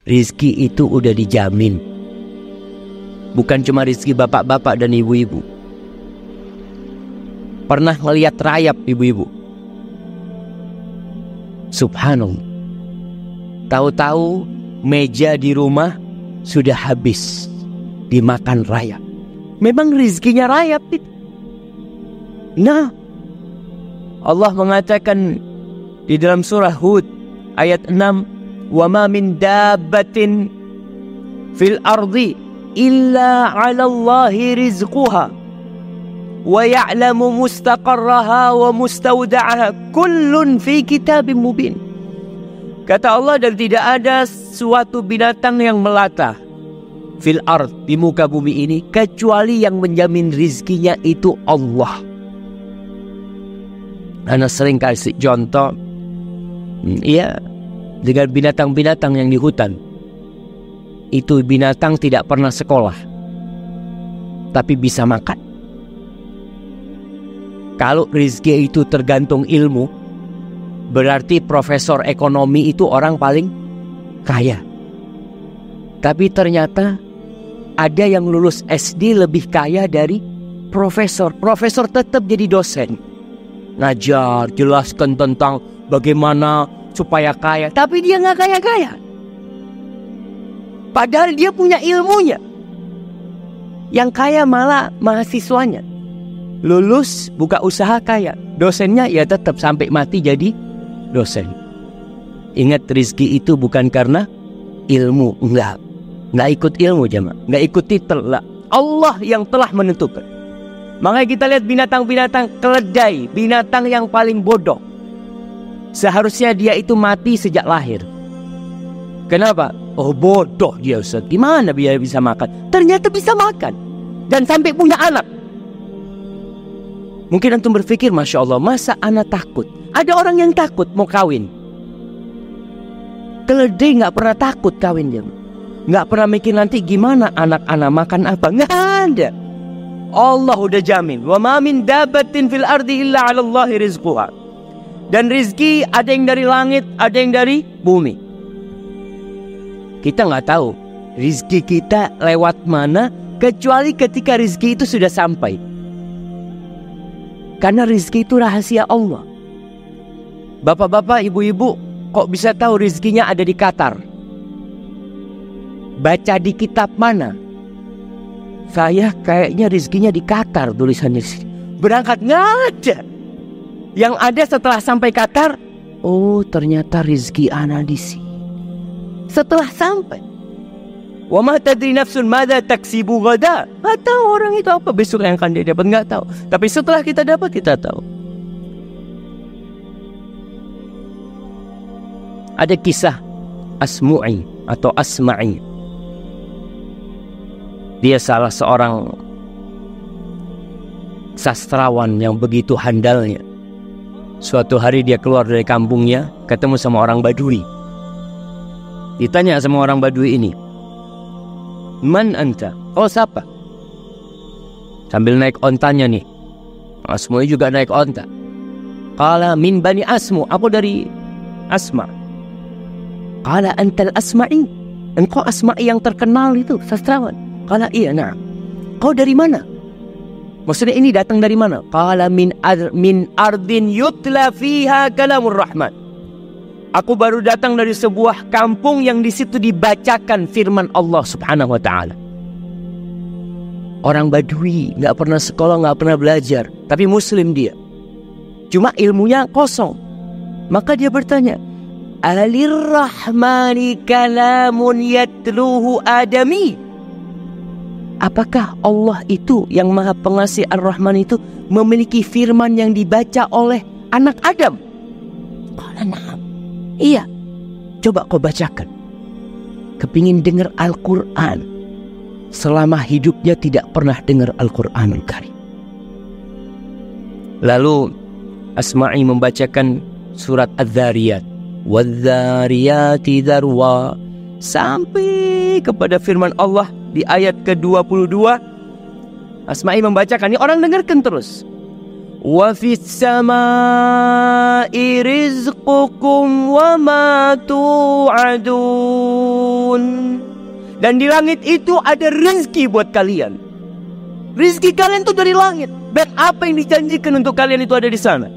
rizki itu udah dijamin. Bukan cuma rizki bapak-bapak dan ibu-ibu. Pernah ngelihat rayap ibu-ibu? Subhanallah. Tahu-tahu meja di rumah sudah habis dimakan rayap. Memang rizkinya rayap itu. Nah, Allah mengatakan di dalam surah Hud ayat 6, "Wa ma min dabbatin fil ardi illa 'ala Allahi rizquha wa ya'lamu mustaqarraha wa mustawda'aha kullun fi kitabim mubin." Kata Allah, dan tidak ada suatu binatang yang melata fil ard, di muka bumi ini, kecuali yang menjamin rizkinya itu Allah. Ana sering kasih contoh, dengan binatang-binatang yang di hutan. Itu binatang tidak pernah sekolah, tapi bisa makan. Kalau rizki itu tergantung ilmu, berarti profesor ekonomi itu orang paling kaya. Tapi ternyata ada yang lulus SD lebih kaya dari profesor. Profesor tetap jadi dosen, ngajar, jelaskan tentang bagaimana supaya kaya. Tapi dia nggak kaya-kaya, padahal dia punya ilmunya. Yang kaya malah mahasiswanya. Lulus buka usaha kaya, dosennya ya tetap sampai mati jadi dosen. Ingat, rizki itu bukan karena ilmu. Enggak ikut ilmu jemaah, enggak ikut titel lah. Allah yang telah menentukan. Makanya kita lihat binatang-binatang keledai, binatang yang paling bodoh. Seharusnya dia itu mati sejak lahir. Kenapa? Oh, bodoh dia, Ustaz. Gimana dia bisa makan? Ternyata bisa makan dan sampai punya anak. Mungkin antum berpikir, Masya Allah, masa anak takut? Ada orang yang takut mau kawin. Keledai gak pernah takut kawin dia. Gak pernah mikir nanti gimana anak-anak makan apa. Gak ada. Allah udah jamin. Wa ma min dabbatin fil ardi illa 'ala Allahi rizquha. Dan rizki ada yang dari langit, ada yang dari bumi. Kita gak tahu rizki kita lewat mana, kecuali ketika rizki itu sudah sampai. Karena rizki itu rahasia Allah. Bapak-bapak, ibu-ibu, kok bisa tahu rizkinya ada di Qatar? Baca di kitab mana? Saya kayaknya rizkinya di Qatar, tulisannya sih. Berangkat nggak ada. Yang ada setelah sampai Qatar, oh ternyata rizki ana di sini. Setelah sampai, wa ma tadri nafsun madza taksibu ghada. Nggak tahu orang itu apa besok yang akan dia dapat, nggak tahu. Tapi setelah kita dapat, kita tahu. Ada kisah Asmu'i atau Asma'i. Dia salah seorang sastrawan yang begitu handalnya. Suatu hari dia keluar dari kampungnya, ketemu sama orang Badui. Ditanya sama orang Badui ini, "Man anta?" "Oh, siapa?" Sambil naik ontanya nih. Asmu'i juga naik onta. "Qala min bani Asmu." "Aku dari Asma." "Qala antal Asma'i." "Engkau Asma'i yang terkenal itu, sastrawan." "Qala iya, nah." "Kau dari mana?" Maksudnya ini datang dari mana? "Qala min ardin yutla fiha kalamur rahman." "Aku baru datang dari sebuah kampung yang di situ dibacakan firman Allah Subhanahu wa taala." Orang Badui, nggak pernah sekolah, nggak pernah belajar, tapi muslim dia. Cuma ilmunya kosong. Maka dia bertanya, "Alirrahmani kalamun yatluhu adami?" Apakah Allah itu yang Maha Pengasih Ar-Rahman itu memiliki firman yang dibaca oleh anak Adam? Qala na'am. Iya. Coba kau bacakan. Kepingin dengar Al-Quran. Selama hidupnya tidak pernah dengar Al-Quranul Karim. Lalu Asma'i membacakan surat Adz-Dzariyat. Wadz-Dzariyati dzarwa. Sampai kepada firman Allah di ayat ke-22. Asma'i membacakan, ini orang dengarkan terus. wa fis samai rizqukum wa ma tu'adun. Dan di langit itu ada rezeki buat kalian. Rezeki kalian itu dari langit. Dan apa yang dijanjikan untuk kalian itu ada di sana.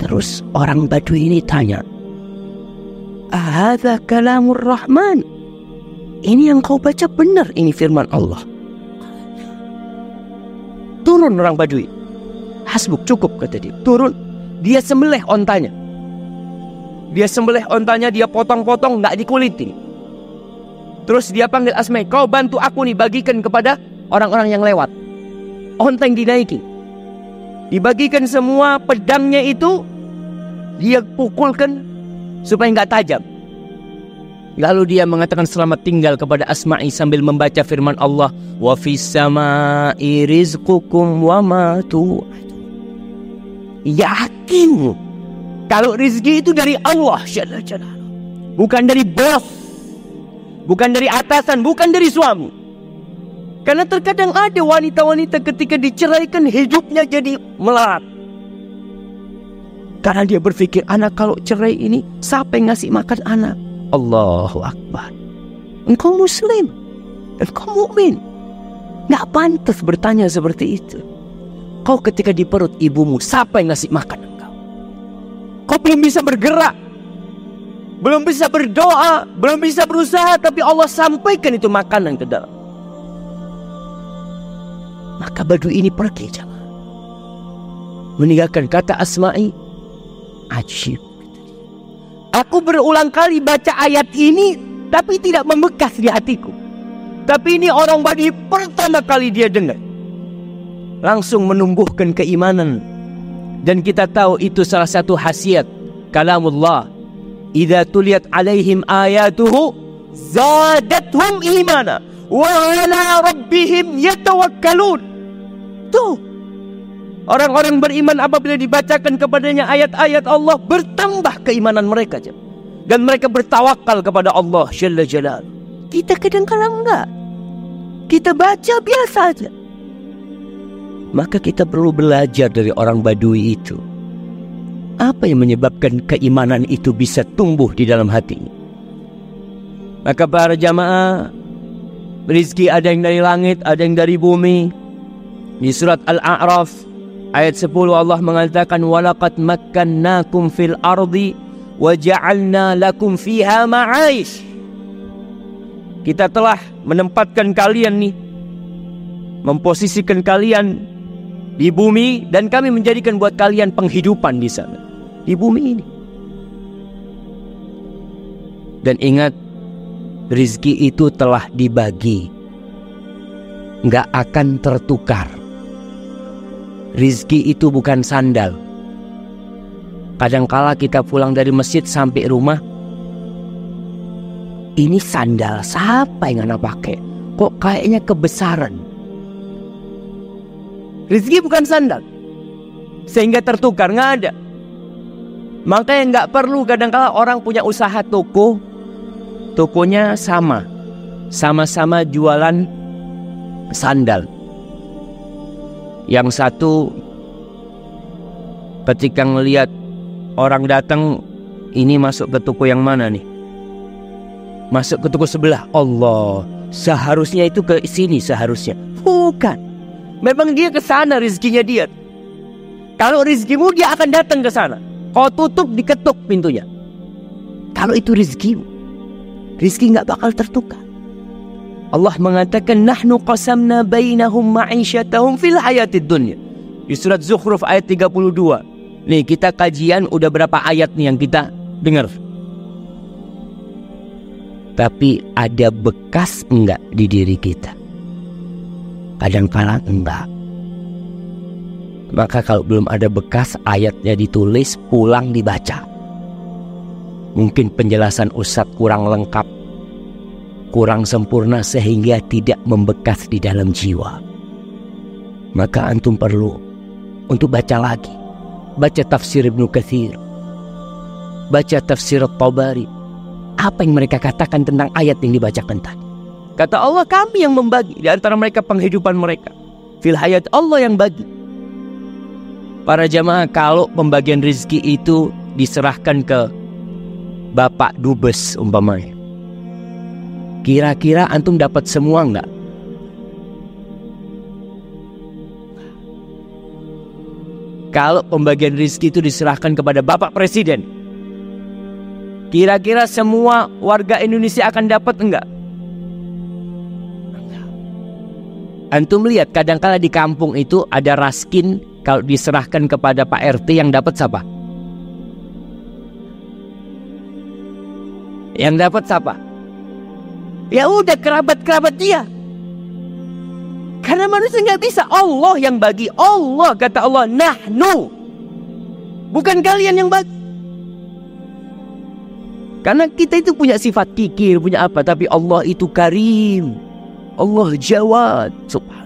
Terus orang Badui ini tanya, ahadza kalamur rahman? Ini yang kau baca benar, ini firman Allah. Turun orang Badui. Hasbuk, cukup, kata dia. Turun. Dia sembelih ontanya. Dia potong-potong, nggak dikulitin. Terus dia panggil Asma'i, kau bantu aku nih, bagikan kepada orang-orang yang lewat. Onta yang dinaiki. Dibagikan semua, pedangnya itu dia pukulkan supaya nggak tajam. Lalu dia mengatakan selamat tinggal kepada Asma'i sambil membaca firman Allah, wa fis samai rizqukum wa ma tu'adun. Yakin kalau rezeki itu dari Allah Jalla Jalaluhu, bukan dari bos, bukan dari atasan, bukan dari suami. Karena terkadang ada wanita-wanita ketika diceraikan hidupnya jadi melarat. Karena dia berpikir, anak kalau cerai ini siapa yang ngasih makan anak? Allahu Akbar. Engkau muslim, engkau mukmin, nggak pantas bertanya seperti itu. Kau ketika di perut ibumu, siapa yang ngasih makan engkau? Kau belum bisa bergerak, belum bisa berdoa, belum bisa berusaha, tapi Allah sampaikan itu makanan ke dalam. Maka Badui ini pergi, jemaah, meninggalkan. Kata Asma'i, ajib, aku berulang kali baca ayat ini tapi tidak membekas di hatiku. Tapi ini orang Badui pertama kali dia dengar, langsung menumbuhkan keimanan. Dan kita tahu itu salah satu khasiat kalamullah. Idza tuliyat alaihim ayatuhu zadatuhum imana wa ala rabbihim yatawakkalun. Tuh, orang-orang beriman apabila dibacakan kepadanya ayat-ayat Allah, bertambah keimanan mereka, dan mereka bertawakal kepada Allah Jalla Jalaluhu. Kita kadang-kadang enggak. Kita baca biasa aja. Maka kita perlu belajar dari orang Badui itu. Apa yang menyebabkan keimanan itu bisa tumbuh di dalam hati? Maka para jamaah, rezeki ada yang dari langit, ada yang dari bumi. Di surat Al-A'raf ayat 10 Allah mengatakan, walaqad makkannakum fil ardi wa ja'alna lakum fiha ma'aish. Kita telah menempatkan kalian nih, memposisikan kalian di bumi, dan kami menjadikan buat kalian penghidupan di sana, di bumi ini. Dan ingat, rezeki itu telah dibagi, nggak akan tertukar. Rizki itu bukan sandal. Kadangkala kita pulang dari masjid sampai rumah, ini sandal siapa yang anak pakai? Kok kayaknya kebesaran? Rizki bukan sandal sehingga tertukar, nggak ada. Makanya nggak perlu kadangkala orang punya usaha toko, tokonya sama-sama jualan sandal. Yang satu ketika ngelihat orang datang, ini masuk ke toko yang mana nih? Masuk ke toko sebelah. Allah, seharusnya itu ke sini seharusnya. Bukan. Memang dia ke sana rezekinya dia. Kalau rezekimu dia akan datang ke sana. Kau tutup, diketuk pintunya. Kalau itu rezekimu, rezeki nggak bakal tertukar. Allah mengatakan, nahnu qasamna bainahum ma'isyatahum fil hayatid dunya. Di surat Zukhruf ayat 32. Nih, kita kajian udah berapa ayat nih yang kita dengar. Tapi ada bekas enggak di diri kita? Kadang-kadang enggak. Maka kalau belum ada bekas, ayatnya ditulis, pulang dibaca. Mungkin penjelasan Ustadz kurang lengkap, kurang sempurna sehingga tidak membekas di dalam jiwa. Maka antum perlu untuk baca lagi. Baca tafsir Ibnu Katsir, baca tafsir At-Tabari. Apa yang mereka katakan tentang ayat yang dibacakan tadi? Kata Allah, kami yang membagi di antara mereka penghidupan mereka. fil hayat, Allah yang bagi. Para jamaah, kalau pembagian rezeki itu diserahkan ke Bapak Dubes umpamanya, kira-kira antum dapat semua enggak? Kalau pembagian rezeki itu diserahkan kepada Bapak Presiden, kira-kira semua warga Indonesia akan dapat enggak? Antum lihat kadang-kala di kampung itu ada raskin, kalau diserahkan kepada Pak RT yang dapat siapa? Yang dapat siapa? Ya udah kerabat-kerabat dia. Karena manusia nggak bisa, Allah yang bagi. Allah, kata Allah, nahnu, bukan kalian yang bagi. Karena kita itu punya sifat kikir, punya apa, tapi Allah itu karim, Allah jawad, subhanallah.